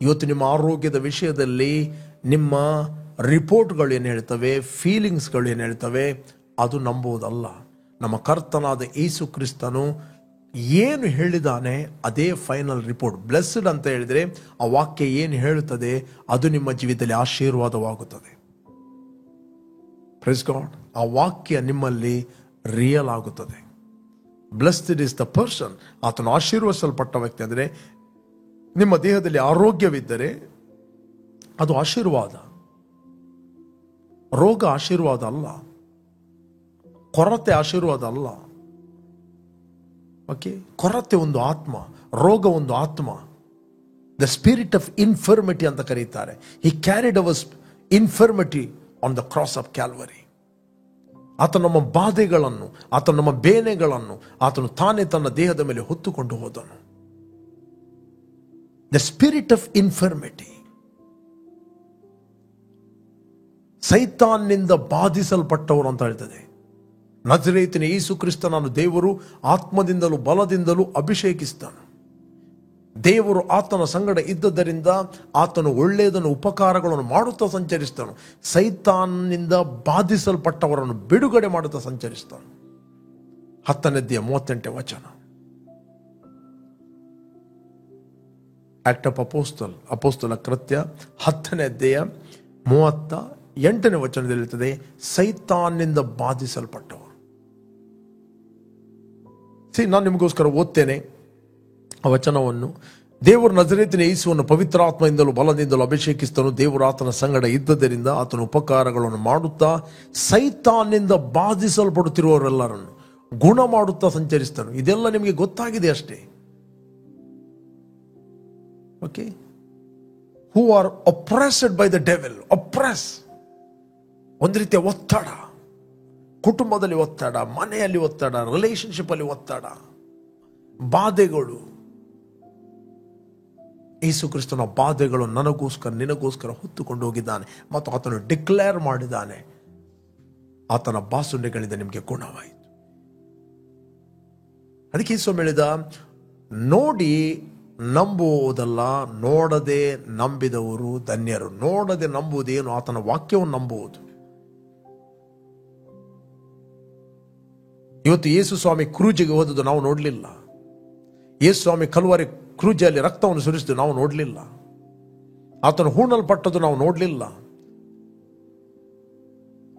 ಇವತ್ತು ನಿಮ್ಮ ಆರೋಗ್ಯದ ವಿಷಯದಲ್ಲಿ ನಿಮ್ಮ ರಿಪೋರ್ಟ್ಗಳು ಏನು ಹೇಳ್ತವೆ, ಫೀಲಿಂಗ್ಸ್ಗಳು ಏನು ಹೇಳ್ತವೆ, ಅದು ನಂಬುವುದಲ್ಲ. ನಮ್ಮ ಕರ್ತನಾದ ಯೇಸು ಕ್ರಿಸ್ತನು ಏನು ಹೇಳಿದಾನೆ ಅದೇ ಫೈನಲ್ ರಿಪೋರ್ಟ್. ಬ್ಲೆಸ್ಡ್ ಅಂತ ಹೇಳಿದರೆ ಆ ವಾಕ್ಯ ಏನು ಹೇಳುತ್ತದೆ ಅದು ನಿಮ್ಮ ಜೀವಿತದಲ್ಲಿ ಆಶೀರ್ವಾದವಾಗುತ್ತದೆ. Praise God. ಆ ವಾಕ್ಯ ನಿಮ್ಮಲ್ಲಿ ರಿಯಲ್ ಆಗುತ್ತದೆ. ಬ್ಲೆಸ್ಡ್ ಇಸ್ ದ ಪರ್ಸನ್, ಆತನು ಆಶೀರ್ವದಿಸಲ್ಪಟ್ಟ ವ್ಯಕ್ತಿ. ಅಂದರೆ ನಿಮ್ಮ ದೇಹದಲ್ಲಿ ಆರೋಗ್ಯವಿದ್ದರೆ ಅದು ಆಶೀರ್ವಾದ. ರೋಗ ಆಶೀರ್ವಾದ ಅಲ್ಲ, ಕೊರತೆ ಆಶೀರ್ವಾದ ಅಲ್ಲ. ಓಕೆ, ಕೊರತೆ ಒಂದು ಆತ್ಮ, ರೋಗ ಒಂದು ಆತ್ಮ. ದ ಸ್ಪಿರಿಟ್ ಆಫ್ ಇನ್ಫರ್ಮಿಟಿ ಅಂತ ಕರೀತಾರೆ. He carried our infirmity on the cross of Calvary. ಆತ ನಮ್ಮ ಬಾಧೆಗಳನ್ನು, ಆತ ನಮ್ಮ ಬೇನೆಗಳನ್ನು ಆತನು ತಾನೇ ತನ್ನ ದೇಹದ ಮೇಲೆ ಹೊತ್ತುಕೊಂಡು ಹೋದನು. The spirit of infirmity. ಸೈತಾನ್ನಿಂದ ಬಾಧಿಸಲ್ಪಟ್ಟವರು ಅಂತ ಹೇಳ್ತದೆ. ನಜರೇತಿನ ಯೇಸು ಕ್ರಿಸ್ತ ನಾನು ದೇವರು ಆತ್ಮದಿಂದಲೂ ಬಲದಿಂದಲೂ ಅಭಿಷೇಕಿಸ್ತಾನೆ. ದೇವರು ಆತನ ಸಂಗಡ ಇದ್ದದರಿಂದ ಆತನು ಒಳ್ಳೆಯದನ್ನು ಉಪಕಾರಗಳನ್ನು ಮಾಡುತ್ತಾ ಸಂಚರಿಸ್ತಾನು. ಸೈತಾನ್ನಿಂದ ಬಾಧಿಸಲ್ಪಟ್ಟವರನ್ನು ಬಿಡುಗಡೆ ಮಾಡುತ್ತಾ ಸಂಚರಿಸ್ತಾನು. 10:38 ಆಕ್ಟ್ ಆಫ್ ಅಪೋಸ್ತಲ ಕೃತ್ಯ 10:38 ಇರುತ್ತದೆ. ಸೈತಾನ್ನಿಂದ ಬಾಧಿಸಲ್ಪಟ್ಟವರು. ನಾನು ನಿಮಗೋಸ್ಕರ ಓದ್ತೇನೆ ಆ ವಚನವನ್ನು. ದೇವರು ನಜರೇತಿನ ಯೇಸುವನ್ನು ಪವಿತ್ರಾತ್ಮದಿಂದಲೂ ಬಲದಿಂದಲೂ ಅಭಿಷೇಕಿಸ್ತನು. ದೇವರು ಆತನ ಸಂಗಡ ಇದ್ದದರಿಂದ ಆತನ ಉಪಕಾರಗಳನ್ನು ಮಾಡುತ್ತಾ ಸೈತಾನ್ನಿಂದ ಬಾಧಿಸಲ್ಪಡುತ್ತಿರುವವರೆಲ್ಲರನ್ನು ಗುಣ ಮಾಡುತ್ತಾ ಸಂಚರಿಸ್ತನು. ಇದೆಲ್ಲ ನಿಮಗೆ ಗೊತ್ತಾಗಿದೆ ಅಷ್ಟೇ. Okay, who are oppressed by the devil. Oppress ಒಂದು ರೀತಿಯ ಒತ್ತಡ, ಕುಟುಂಬದಲ್ಲಿ ಒತ್ತಡ, ಮನೆಯಲ್ಲಿ ಒತ್ತಡ, ರಿಲೇಶನ್ಶಿಪ್ ಅಲ್ಲಿ ಒತ್ತಡ, ಬಾಧೆಗಳು. ಯೇಸು ಕ್ರಿಸ್ತನ ಬಾಧೆಗಳು ನನಗೋಸ್ಕರ ನಿನಗೋಸ್ಕರ ಹೊತ್ತುಕೊಂಡು ಹೋಗಿದ್ದಾನೆ ಮತ್ತು ಆತನು ಡಿಕ್ಲೇರ್ ಮಾಡಿದ್ದಾನೆ. ಆತನ ಬಾಸುಂಡೆಗಳಿಂದ ನಿಮಗೆ ಗುಣವಾಯಿತು. ಅದಕ್ಕೆ ಯೇಸು ಹೇಳಿದ, ನೋಡಿ ನಂಬುವುದಲ್ಲ, ನೋಡದೆ ನಂಬಿದವರು ಧನ್ಯರು. ನೋಡದೆ ನಂಬುವುದೇನು? ಆತನ ವಾಕ್ಯವನ್ನು ನಂಬುವುದು. ಇವತ್ತು ಯೇಸು ಸ್ವಾಮಿ ಕ್ರೂಜಿಗೆ ಹೋದದ್ದು ನಾವು ನೋಡಲಿಲ್ಲ. ಯೇಸು ಸ್ವಾಮಿ ಕಲ್ವಾರಿ ಕ್ರೂಜಲ್ಲಿ ರಕ್ತವನ್ನು ಸುರಿಸಿದ್ದು ನಾವು ನೋಡಲಿಲ್ಲ. ಆತನು ಹೂಣಲ್ಪಟ್ಟದ್ದು ನಾವು ನೋಡಲಿಲ್ಲ.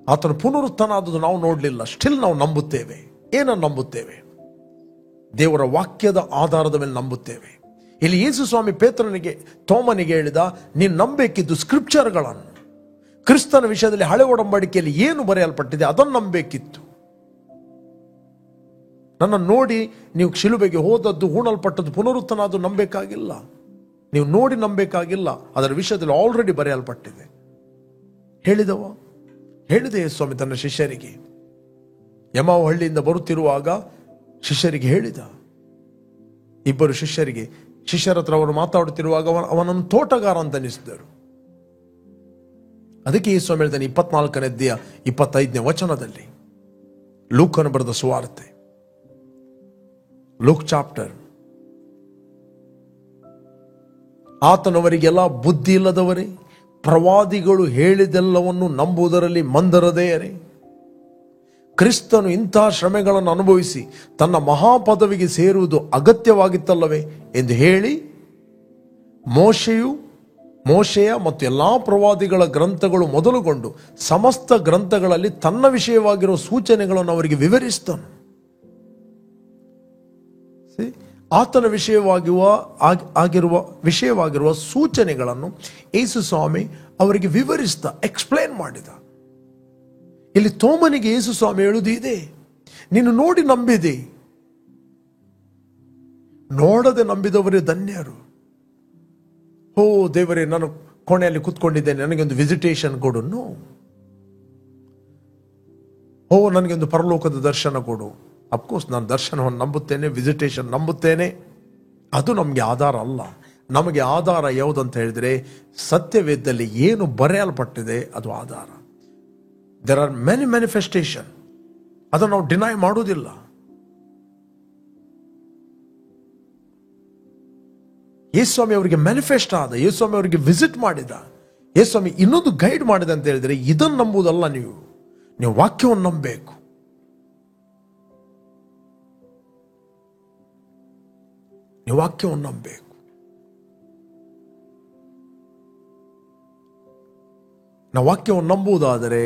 ಆತನು ಪುನರುತ್ಥಾನ ಆದದ್ದು ನಾವು ನೋಡಲಿಲ್ಲ. ಸ್ಟಿಲ್ ನಾವು ನಂಬುತ್ತೇವೆ. ಏನನ್ನು ನಂಬುತ್ತೇವೆ? ದೇವರ ವಾಕ್ಯದ ಆಧಾರದ ಮೇಲೆ ನಂಬುತ್ತೇವೆ. ಇಲ್ಲಿ ಯೇಸು ಸ್ವಾಮಿ ಪೇತ್ರನಿಗೆ, ತೋಮನಿಗೆ ಹೇಳಿದ, ನೀನು ನಂಬಬೇಕಿದ್ದು ಸ್ಕ್ರಿಪ್ಚರ್ಗಳನ್ನು. ಕ್ರಿಸ್ತನ ವಿಷಯದಲ್ಲಿ ಹಳೆ ಒಡಂಬಡಿಕೆಯಲ್ಲಿ ಏನು ಬರೆಯಲ್ಪಟ್ಟಿದೆ ಅದನ್ನು ನಂಬಬೇಕಿತ್ತು. ನನ್ನ ನೋಡಿ ನೀವು ಶಿಲುಬೆಗೆ ಹೋದದ್ದು, ಹೂಣಲ್ಪಟ್ಟದ್ದು, ಪುನರುತ್ಥಾನ ಅದು ನಂಬಬೇಕಾಗಿಲ್ಲ. ನೀವು ನೋಡಿ ನಂಬಬೇಕಾಗಿಲ್ಲ. ಅದರ ವಿಷಯದಲ್ಲಿ ಆಲ್ರೆಡಿ ಬರೆಯಲ್ಪಟ್ಟಿದೆ. ಹೇಳಿದೆ ಸ್ವಾಮಿ ತನ್ನ ಶಿಷ್ಯರಿಗೆ. ಯಮಾವ ಹಳ್ಳಿಯಿಂದ ಬರುತ್ತಿರುವಾಗ ಶಿಷ್ಯರಿಗೆ ಹೇಳಿದ. ಇಬ್ಬರು ಶಿಷ್ಯರ ಹತ್ರ ಅವರು ಮಾತಾಡುತ್ತಿರುವಾಗ ಅವನನ್ನು ತೋಟಗಾರ ಅಂತ ಅನಿಸಿದರು. ಅದಕ್ಕೆ ಈ ಸ್ವಾಮಿ ಹೇಳ್ತಾನೆ 24:25 ಲೂಕನು ಬರೆದ ಸುವಾರ್ತೆ, ಲೂಕ್ ಚಾಪ್ಟರ್. ಆತನವರಿಗೆಲ್ಲ ಬುದ್ಧಿ ಇಲ್ಲದವರೇ, ಪ್ರವಾದಿಗಳು ಹೇಳಿದೆಲ್ಲವನ್ನು ನಂಬುವುದರಲ್ಲಿ ಮಂದರದೆಯರೇ, ಕ್ರಿಸ್ತನು ಇಂತಹ ಶ್ರಮೆಗಳನ್ನು ಅನುಭವಿಸಿ ತನ್ನ ಮಹಾಪದವಿಗೆ ಸೇರುವುದು ಅಗತ್ಯವಾಗಿತ್ತಲ್ಲವೇ ಎಂದು ಹೇಳಿ ಮೋಶೆಯ ಮತ್ತು ಎಲ್ಲಾ ಪ್ರವಾದಿಗಳ ಗ್ರಂಥಗಳು ಮೊದಲುಗೊಂಡು ಸಮಸ್ತ ಗ್ರಂಥಗಳಲ್ಲಿ ತನ್ನ ವಿಷಯವಾಗಿರುವ ಸೂಚನೆಗಳನ್ನು ಅವರಿಗೆ ವಿವರಿಸ್ತಾನೆ. ಆತನ ವಿಷಯವಾಗಿರುವ ಸೂಚನೆಗಳನ್ನು ಯೇಸು ಸ್ವಾಮಿ ಅವರಿಗೆ ವಿವರಿಸ್ತಾ ಎಕ್ಸ್ಪ್ಲೇನ್ ಮಾಡಿದ. ಇಲ್ಲಿ ತೋಮನಿಗೆ ಯೇಸು ಸ್ವಾಮಿ ಹೇಳುವುದು ಇದೆ, ನೀನು ನೋಡಿ ನಂಬಿದೆ. ನೋಡದೆ ನಂಬಿದವರೇ ಧನ್ಯರು. ಓ ದೇವರೇ, ನಾನು ಕೋಣೆಯಲ್ಲಿ ಕೂತ್ಕೊಂಡಿದ್ದೇನೆ, ನನಗೊಂದು ವಿಸಿಟೇಷನ್ ಕೊಡು. ಓ ನನಗೊಂದು ಪರಲೋಕದ ದರ್ಶನ ಕೊಡು. ಅಫ್ಕೋರ್ಸ್ ನಾನು ದರ್ಶನವನ್ನು ನಂಬುತ್ತೇನೆ, ವಿಸಿಟೇಷನ್ ನಂಬುತ್ತೇನೆ. ಅದು ನಮಗೆ ಆಧಾರ ಅಲ್ಲ. ನಮಗೆ ಆಧಾರ ಯಾವುದಂತ ಹೇಳಿದರೆ ಸತ್ಯವೇದದಲ್ಲಿ ಏನು ಬರೆಯಲ್ಪಟ್ಟಿದೆ ಅದು ಆಧಾರ. ದೇರ್ ಆರ್ ಮೆನಿ ಮ್ಯಾನಿಫೆಸ್ಟೇಷನ್, ಅದನ್ನು ನಾವು ಡಿನೈ ಮಾಡುವುದಿಲ್ಲ. ಯೇಸುಸ್ವಾಮಿ ಅವರಿಗೆ ಮ್ಯಾನಿಫೆಸ್ಟ್ ಆದ, ಯೇಸುಸ್ವಾಮಿ ಅವರಿಗೆ ವಿಸಿಟ್ ಮಾಡಿದ, ಯೇಸುಸ್ವಾಮಿ ಇನ್ನೊಂದು ಗೈಡ್ ಮಾಡಿದ ಅಂತ ಹೇಳಿದರೆ, ಇದನ್ನು ನಂಬುವುದಲ್ಲ, ನೀವು ವಾಕ್ಯವನ್ನು ನಂಬಬೇಕು. ನೀವು ವಾಕ್ಯವನ್ನು ನಂಬಬೇಕು. ನಾವು ವಾಕ್ಯವನ್ನು ನಂಬುವುದಾದರೆ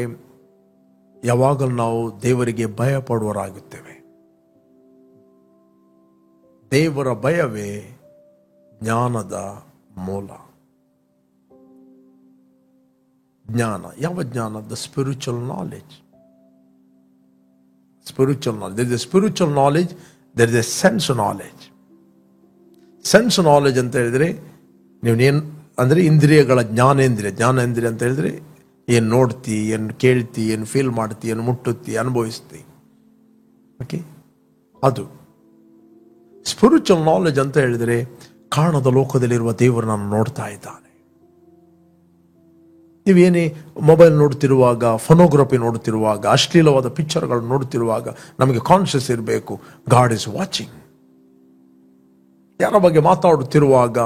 ಯಾವಾಗಲೂ ನಾವು ದೇವರಿಗೆ ಭಯ ಪಡುವರಾಗುತ್ತೇವೆ. ದೇವರ ಭಯವೇ ಜ್ಞಾನದ ಮೂಲ. ಜ್ಞಾನ, ಯಾವ ಜ್ಞಾನ? The spiritual knowledge. Spiritual knowledge. There is a spiritual knowledge, there is a sense knowledge. Sense knowledge ಅಂತ ಹೇಳಿದರೆ ನೀವೇನು ಅಂದರೆ ಇಂದ್ರಿಯಗಳ ಜ್ಞಾನೇಂದ್ರಿಯ ಅಂತ ಹೇಳಿದರೆ ಏನು ನೋಡ್ತಿ, ಏನು ಕೇಳ್ತಿ, ಏನು ಫೀಲ್ ಮಾಡ್ತಿ, ಏನು ಮುಟ್ಟುತ್ತಿ, ಅನುಭವಿಸ್ತಿ. ಓಕೆ, ಅದು ಸ್ಪಿರಿಚುವಲ್ ನಾಲೆಜ್ ಅಂತ ಹೇಳಿದರೆ ಕಾಣದ ಲೋಕದಲ್ಲಿರುವ ದೇವರು ನಾನು ನೋಡ್ತಾ ಇದ್ದಾನೆ. ನೀವೇನೇ ಮೊಬೈಲ್ ನೋಡ್ತಿರುವಾಗ, ಫೋನೋಗ್ರಫಿ ನೋಡ್ತಿರುವಾಗ, ಅಶ್ಲೀಲವಾದ ಪಿಕ್ಚರ್ಗಳು ನೋಡ್ತಿರುವಾಗ ನಮಗೆ ಕಾನ್ಷಿಯಸ್ ಇರಬೇಕು, ಗಾಡ್ ಇಸ್ ವಾಚಿಂಗ್. ಯಾರ ಬಗ್ಗೆ ಮಾತಾಡುತ್ತಿರುವಾಗ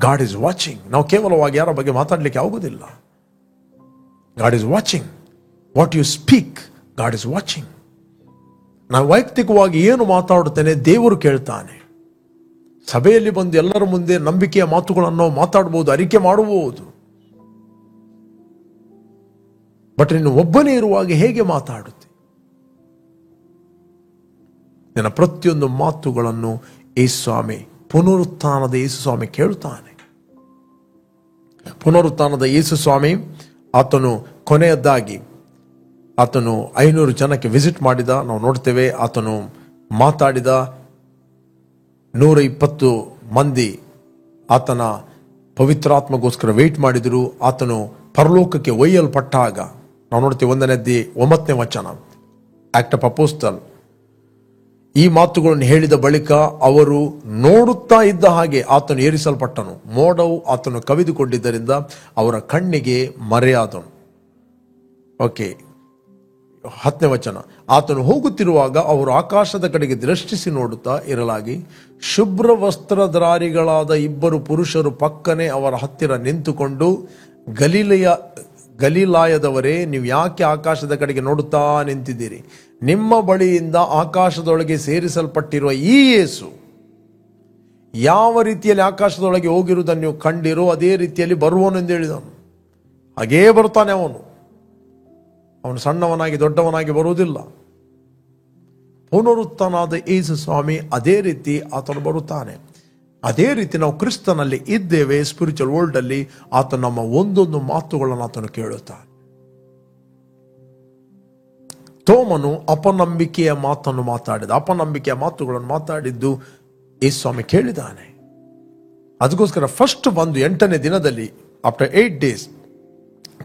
ಗಾಡ್ ಇಸ್ ವಾಚಿಂಗ್. ನಾವು ಕೇವಲವಾಗಿ ಯಾರ ಬಗ್ಗೆ ಮಾತಾಡಲಿಕ್ಕೆ ಆಗುವುದಿಲ್ಲ. God is watching. What you speak, God is watching. ನಾವು ವೈಯಕ್ತಿಕವಾಗಿ ಏನು ಮಾತಾಡುತ್ತೇನೆ ದೇವರು ಕೇಳ್ತಾನೆ. ಸಭೆಯಲ್ಲಿ ಬಂದು ಎಲ್ಲರ ಮುಂದೆ ನಂಬಿಕೆಯ ಮಾತುಗಳನ್ನು ಮಾತಾಡಬಹುದು, ಅರಿಕೆ ಮಾಡಬಹುದು. ಬಟ್ ನೀನು ಒಬ್ಬನೇ ಇರುವಾಗ ಹೇಗೆ ಮಾತಾಡುತ್ತೆ? ನಿನ್ನ ಪ್ರತಿಯೊಂದು ಮಾತುಗಳನ್ನು ಯೇಸುಸ್ವಾಮಿ, ಪುನರುತ್ಥಾನದ ಯೇಸುಸ್ವಾಮಿ ಕೇಳುತ್ತಾನೆ. ಪುನರುತ್ಥಾನದ ಯೇಸುಸ್ವಾಮಿ ಆತನು ಕೊನೆಯದಾಗಿ ಆತನು 500 ಜನಕ್ಕೆ ವಿಸಿಟ್ ಮಾಡಿದ, ನಾವು ನೋಡ್ತೇವೆ. ಆತನು ಮಾತಾಡಿದ. 120 ಮಂದಿ ಆತನ ಪವಿತ್ರಾತ್ಮಗೋಸ್ಕರ ವೇಟ್ ಮಾಡಿದರು. ಆತನು ಪರಲೋಕಕ್ಕೆ ಒಯ್ಯಲ್ಪಟ್ಟಾಗ ನಾವು ನೋಡ್ತೇವೆ 1ನೇ ಅಧ್ಯಾಯ 9ನೇ ವಚನ, ಆಕ್ಟ್ ಆಫ್ ಅಪೋಸ್ತಲ್. ಈ ಮಾತುಗಳನ್ನು ಹೇಳಿದ ಬಳಿಕ ಅವರು ನೋಡುತ್ತಾ ಇದ್ದ ಹಾಗೆ ಆತನು ಏರಿಸಲ್ಪಟ್ಟನು. ಮೋಡವು ಆತನು ಕವಿದುಕೊಂಡಿದ್ದರಿಂದ ಅವರ ಕಣ್ಣಿಗೆ ಮರೆಯಾದನು. ಓಕೆ, 10ನೇ ವಚನ, ಆತನು ಹೋಗುತ್ತಿರುವಾಗ ಅವರು ಆಕಾಶದ ಕಡೆಗೆ ದೃಷ್ಟಿಸಿ ನೋಡುತ್ತಾ ಇರಲಾಗಿ ಶುಭ್ರ ವಸ್ತ್ರಧಾರಿಗಳಾದ 2 ಪುರುಷರು ಪಕ್ಕನೆ ಅವರ ಹತ್ತಿರ ನಿಂತುಕೊಂಡು, ಗಲಿಲಾಯದವರೇ, ನೀವು ಯಾಕೆ ಆಕಾಶದ ಕಡೆಗೆ ನೋಡುತ್ತಾ ನಿಂತಿದ್ದೀರಿ? ನಿಮ್ಮ ಬಳಿಯಿಂದ ಆಕಾಶದೊಳಗೆ ಸೇರಿಸಲ್ಪಟ್ಟಿರುವ ಈ ಯೇಸು ಯಾವ ರೀತಿಯಲ್ಲಿ ಆಕಾಶದೊಳಗೆ ಹೋಗಿರುವುದನ್ನು ನೀವು ಕಂಡಿರೋ ಅದೇ ರೀತಿಯಲ್ಲಿ ಬರುವನು ಎಂದು ಹೇಳಿದನು. ಹಾಗೇ ಬರ್ತಾನೆ ಅವನು ಸಣ್ಣವನಾಗಿ ದೊಡ್ಡವನಾಗಿ ಬರುವುದಿಲ್ಲ. ಪುನರುತ್ಥಾನದ ಯೇಸು ಸ್ವಾಮಿ ಅದೇ ರೀತಿ ಆತನು ಬರುತ್ತಾನೆ. ಅದೇ ರೀತಿ ನಾವು ಕ್ರಿಸ್ತನಲ್ಲಿ ಇದ್ದೇವೆ. ಸ್ಪಿರಿಚುವಲ್ ವರ್ಲ್ಡ್ ಅಲ್ಲಿ ಆತ ನಮ್ಮ ಒಂದೊಂದು ಮಾತುಗಳನ್ನು ಆತನು ಕೇಳುತ್ತಾನೆ. ತೋಮನು ಅಪನಂಬಿಕೆಯ ಮಾತನ್ನು ಮಾತಾಡಿದ, ಅಪನಂಬಿಕೆಯ ಮಾತುಗಳನ್ನು ಮಾತಾಡಿದ್ದು ಯೇಸು ಸ್ವಾಮಿ ಕೇಳಿದ್ದಾನೆ. ಅದಕ್ಕೋಸ್ಕರ ಫಸ್ಟ್ ಬಂದು 8ನೇ ದಿನದಲ್ಲಿ, ಆಫ್ಟರ್ 8 days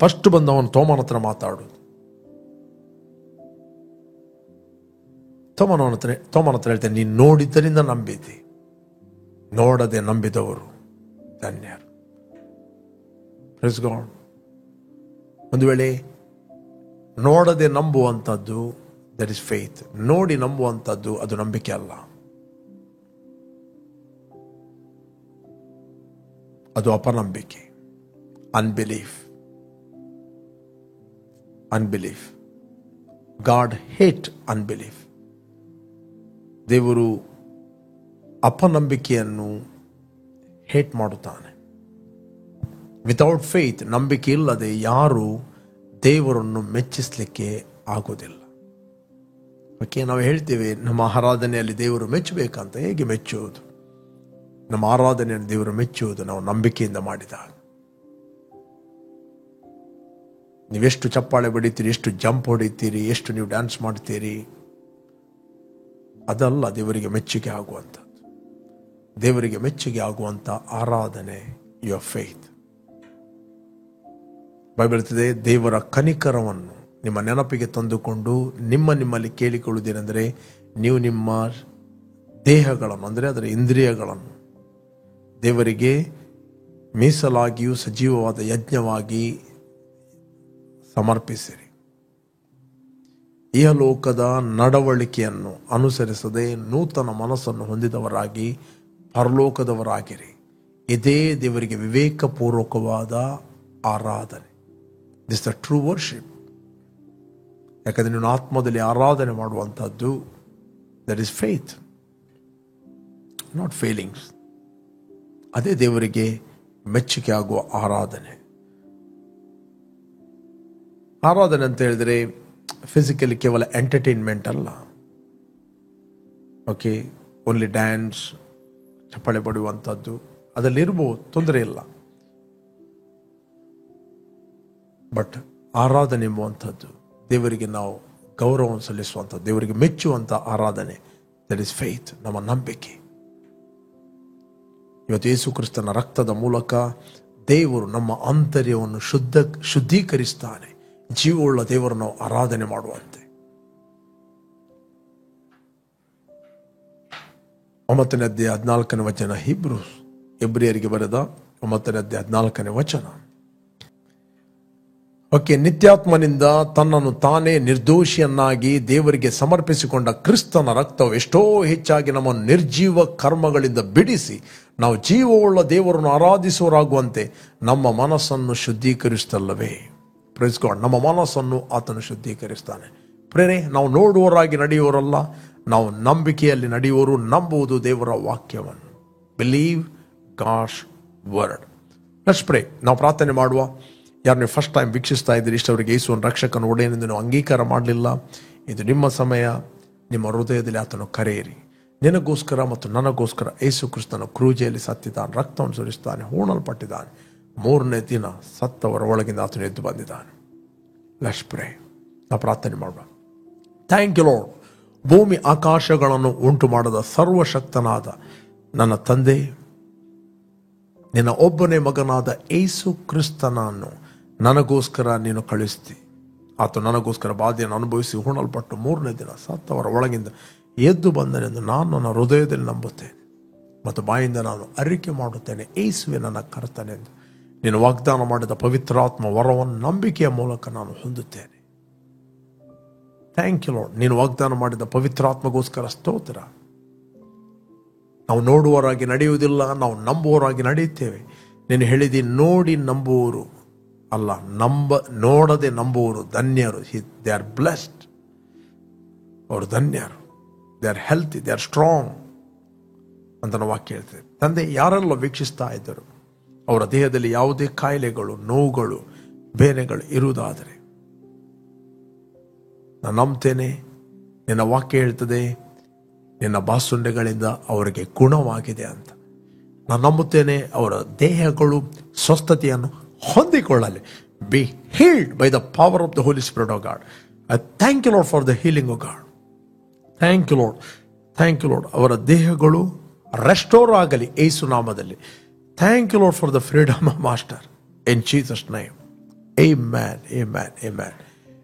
ಫಸ್ಟ್ ಬಂದು ಅವನು ತೋಮನ ಹತ್ರ ಮಾತಾಡುದು. ತೋಮನ ಹತ್ರ ಹೇಳ್ತೇನೆ, ನೀನು ನೋಡಿದ್ದರಿಂದ ನಂಬಿದ್ದಿ, ನೋಡದೆ ನಂಬಿದವರು ಧನ್ಯರು. Praise God. ಒಂದು ವೇಳೆ ನೋಡದೆ ನಂಬುವಂಥದ್ದು ದಟ್ ಇಸ್ ಫೇತ್. ನೋಡಿ ನಂಬುವಂಥದ್ದು ಅದು ನಂಬಿಕೆ ಅಲ್ಲ, ಅದು ಅಪನಂಬಿಕೆ. ಅನ್ಬಿಲೀಫ್. God hate unbelief. ದೇವರು ಅಪನಂಬಿಕೆಯನ್ನು ಹೇಟ್ ಮಾಡುತ್ತಾನೆ. ವಿತೌಟ್ ಫೇತ್, ನಂಬಿಕೆ ಇಲ್ಲದೆ ಯಾರು ದೇವರನ್ನು ಮೆಚ್ಚಿಸಲಿಕ್ಕೆ ಆಗೋದಿಲ್ಲ. ಓಕೆ, ನಾವು ಹೇಳ್ತೇವೆ ನಮ್ಮ ಆರಾಧನೆಯಲ್ಲಿ ದೇವರು ಮೆಚ್ಚಬೇಕಂತ. ಹೇಗೆ ಮೆಚ್ಚುವುದು? ನಮ್ಮ ಆರಾಧನೆಯಲ್ಲಿ ದೇವರು ಮೆಚ್ಚುವುದು ನಾವು ನಂಬಿಕೆಯಿಂದ ಮಾಡಿದಾಗ. ನೀವೆಷ್ಟು ಚಪ್ಪಾಳೆ ಬಡಿತೀರಿ, ಎಷ್ಟು ಜಂಪ್ ಹೊಡಿತೀರಿ, ಎಷ್ಟು ನೀವು ಡ್ಯಾನ್ಸ್ ಮಾಡ್ತೀರಿ, ಅದಲ್ಲ ದೇವರಿಗೆ ಮೆಚ್ಚುಗೆ ಆಗುವಂಥದ್ದು. ದೇವರಿಗೆ ಮೆಚ್ಚುಗೆ ಆಗುವಂಥ ಆರಾಧನೆ ಯುವರ್ ಫೇತ್. ಬೈಬಲ್ ಹೇಳ್ತದೆ, ದೇವರ ಕನಿಕರವನ್ನು ನಿಮ್ಮ ನೆನಪಿಗೆ ತಂದುಕೊಂಡು ನಿಮ್ಮಲ್ಲಿ ಕೇಳಿಕೊಳ್ಳುವುದೇನೆಂದರೆ, ನೀವು ನಿಮ್ಮ ದೇಹಗಳನ್ನು ಅಂದರೆ ಅದರ ಇಂದ್ರಿಯಗಳನ್ನು ದೇವರಿಗೆ ಮೀಸಲಾಗಿಯೂ ಸಜೀವವಾದ ಯಜ್ಞವಾಗಿ ಸಮರ್ಪಿಸಿರಿ. ಇಹಲೋಕದ ನಡವಳಿಕೆಯನ್ನು ಅನುಸರಿಸದೆ ನೂತನ ಮನಸ್ಸನ್ನು ಹೊಂದಿದವರಾಗಿ ಪರಲೋಕದವರಾಗಿರಿ. ಇದೇ ದೇವರಿಗೆ ವಿವೇಕಪೂರ್ವಕವಾದ ಆರಾಧನೆ. This the true worship. ಯಾಕಂದರೆ ನೀನು ಆತ್ಮದಲ್ಲಿ ಆರಾಧನೆ ಮಾಡುವಂಥದ್ದು, ದಟ್ ಈಸ್ ಫೇತ್, ನಾಟ್ ಫೇಲಿಂಗ್ಸ್. ಅದೇ ದೇವರಿಗೆ ಮೆಚ್ಚುಗೆ ಆಗುವ ಆರಾಧನೆ. ಆರಾಧನೆ ಅಂತ ಹೇಳಿದರೆ ಫಿಸಿಕಲಿ ಕೇವಲ ಎಂಟರ್ಟೈನ್ಮೆಂಟ್ ಅಲ್ಲ. ಓಕೆ, ಓನ್ಲಿ ಡ್ಯಾನ್ಸ್, ಚಪ್ಪಾಳೆ ಬಡಿಯುವಂಥದ್ದು ಅದರಲ್ಲಿರ್ಬೋದು, ತೊಂದರೆ ಇಲ್ಲ. ಬಟ್ ಆರಾಧನೆ ಎಂಬುವಂಥದ್ದು ದೇವರಿಗೆ ನಾವು ಗೌರವವನ್ನು ಸಲ್ಲಿಸುವಂಥದ್ದು, ದೇವರಿಗೆ ಮೆಚ್ಚುವಂಥ ಆರಾಧನೆ, ದಟ್ ಈಸ್ ಫೇತ್, ನಮ್ಮ ನಂಬಿಕೆ. ಇವತ್ತು ಯೇಸು ಕ್ರಿಸ್ತನ ರಕ್ತದ ಮೂಲಕ ದೇವರು ನಮ್ಮ ಆಂತರ್ಯವನ್ನು ಶುದ್ಧೀಕರಿಸ್ತಾನೆ. ಜೀವವುಳ್ಳ ದೇವರನ್ನು ನಾವು ಆರಾಧನೆ ಮಾಡುವಂತೆ. 9ನೇ ಅಧ್ಯಾಯ 14ನೇ ವಚನ, ಇಬ್ರಿಯರಿಗೆ ಬರೆದ 9ನೇ ಅಧ್ಯಾಯ 14ನೇ ವಚನ. ಓಕೆ, ನಿತ್ಯಾತ್ಮನಿಂದ ತನ್ನನ್ನು ತಾನೇ ನಿರ್ದೋಷಿಯನ್ನಾಗಿ ದೇವರಿಗೆ ಸಮರ್ಪಿಸಿಕೊಂಡ ಕ್ರಿಸ್ತನ ರಕ್ತವು ಎಷ್ಟೋ ಹೆಚ್ಚಾಗಿ ನಮ್ಮನ್ನು ನಿರ್ಜೀವ ಕರ್ಮಗಳಿಂದ ಬಿಡಿಸಿ ನಾವು ಜೀವವುಳ್ಳ ದೇವರನ್ನು ಆರಾಧಿಸುವರಾಗುವಂತೆ ನಮ್ಮ ಮನಸ್ಸನ್ನು ಶುದ್ಧೀಕರಿಸ್ತಲ್ಲವೇ. Praise God. ನಮ್ಮ ಮನಸ್ಸನ್ನು ಆತನು ಶುದ್ಧೀಕರಿಸ್ತಾನೆ. ಪ್ರೇರೆ, ನಾವು ನೋಡುವವರಾಗಿ ನಡೆಯುವವರಲ್ಲ, ನಾವು ನಂಬಿಕೆಯಲ್ಲಿ ನಡೆಯುವವರು, ನಂಬುವುದು ದೇವರ ವಾಕ್ಯವನ್ನು. Believe God's word. Let's pray. ನಾವು ಪ್ರಾರ್ಥನೆ ಮಾಡುವ. ಯಾರು ನೀವು ಫಸ್ಟ್ ಟೈಮ್ ವೀಕ್ಷಿಸ್ತಾ ಇದ್ದೀರಿ, ಇಷ್ಟವರಿಗೆ ಯೇಸುವನ್ನು ರಕ್ಷಕನ ಒಡೆಯನೆಂದು ನೀವು ಅಂಗೀಕಾರ ಮಾಡಲಿಲ್ಲ, ಇದು ನಿಮ್ಮ ಸಮಯ. ನಿಮ್ಮ ಹೃದಯದಲ್ಲಿ ಆತನು ಕರೆಯಿರಿ. ನಿನಗೋಸ್ಕರ ಮತ್ತು ನನಗೋಸ್ಕರ ಯೇಸು ಕ್ರಿಸ್ತನ ಕ್ರೂಜೆಯಲ್ಲಿ ಸತ್ತಿದ್ದಾನೆ, ರಕ್ತವನ್ನು ಸುರಿಸ್ತಾನೆ, ಹೂಣಲ್ಪಟ್ಟಿದ್ದಾನೆ. 3ನೇ ದಿನ ಸತ್ತವರ ಒಳಗಿಂದ ಆತನು ಎದ್ದು ಬಂದಿದ್ದಾನೆ. Let's pray. ನಾವು ಪ್ರಾರ್ಥನೆ ಮಾಡುವ. Thank you Lord. ಭೂಮಿ ಆಕಾಶಗಳನ್ನು ಉಂಟು ಮಾಡದ ಸರ್ವಶಕ್ತನಾದ ನನ್ನ ತಂದೆ, ನಿನ್ನ ಒಬ್ಬನೇ ಮಗನಾದ ಯೇಸು ಕ್ರಿಸ್ತನನ್ನು ನನಗೋಸ್ಕರ ನೀನು ಕಳಿಸ್ತಿ. ಆತ ನನಗೋಸ್ಕರ ಬಾಧೆಯನ್ನು ಅನುಭವಿಸಿ ಹೂಣಲ್ಪಟ್ಟು 3ನೇ ದಿನ ಸತ್ತವರ ಒಳಗಿಂದ ಎದ್ದು ಬಂದನೆಂದು ನಾನು ನನ್ನ ಹೃದಯದಲ್ಲಿ ನಂಬುತ್ತೇನೆ ಮತ್ತು ಬಾಯಿಂದ ನಾನು ಅರಿಕೆ ಮಾಡುತ್ತೇನೆ, ಯೇಸುವೆ ನನ್ನ ಕರ್ತನೆಂದು. ನೀನು ವಾಗ್ದಾನ ಮಾಡಿದ ಪವಿತ್ರಾತ್ಮ ವರವನ್ನು ನಂಬಿಕೆಯ ಮೂಲಕ ನಾನು ಹೊಂದುತ್ತೇನೆ. Thank you lord. ನೀನು ವಾಗ್ದಾನ ಮಾಡಿದ ಪವಿತ್ರಾತ್ಮಗೋಸ್ಕರ ಸ್ತೋತ್ರ. ನಾವು ನೋಡುವವರಾಗಿ ನಡೆಯುವುದಿಲ್ಲ, ನಾವು ನಂಬುವವರಾಗಿ ನಡೆಯುತ್ತೇವೆ. ನೀನು ಹೇಳಿದಿ, ನೋಡಿ ನಂಬುವವರು ಅಲ್ಲ, ನೋಡದೆ ನಂಬುವವರು ಧನ್ಯರು. They are blessed. ಅವರು ಧನ್ಯರು. They are healthy, they are strong ಅಂತ ನಾವು ವಾಕ್ಯ ಹೇಳ್ತೇವೆ. ತಂದೆ, ಯಾರೆಲ್ಲ ವೀಕ್ಷಿಸ್ತಾ ಇದ್ದರು ಅವರ ದೇಹದಲ್ಲಿ ಯಾವುದೇ ಕಾಯಿಲೆಗಳು, ನೋವುಗಳು, ಬೇನೆಗಳು ಇರುವುದಾದರೆ ನಾನು ನಂಬ್ತೇನೆ. ನಿನ್ನ ವಾಕ್ಯ ಹೇಳ್ತದೆ, ನಿನ್ನ ಬಾಸುಂಡೆಗಳಿಂದ ಅವರಿಗೆ ಗುಣವಾಗಿದೆ ಅಂತ. ನಾನು ನಂಬುತ್ತೇನೆ. ಅವರ ದೇಹಗಳು ಸ್ವಸ್ಥತೆಯನ್ನು ಹೊಂದಿಕೊಳ್ಳಲಿ. Be healed by the power of the Holy Spirit of God. I thank you Lord for the healing of God. Thank you Lord. Thank you Lord. ಅವರ ದೇಹಗಳು ರೆಸ್ಟೋರ್ ಆಗಲಿ ಯೇಸು ನಾಮದಲ್ಲಿ. Thank you Lord for the freedom of master in Jesus name. Amen, amen, amen.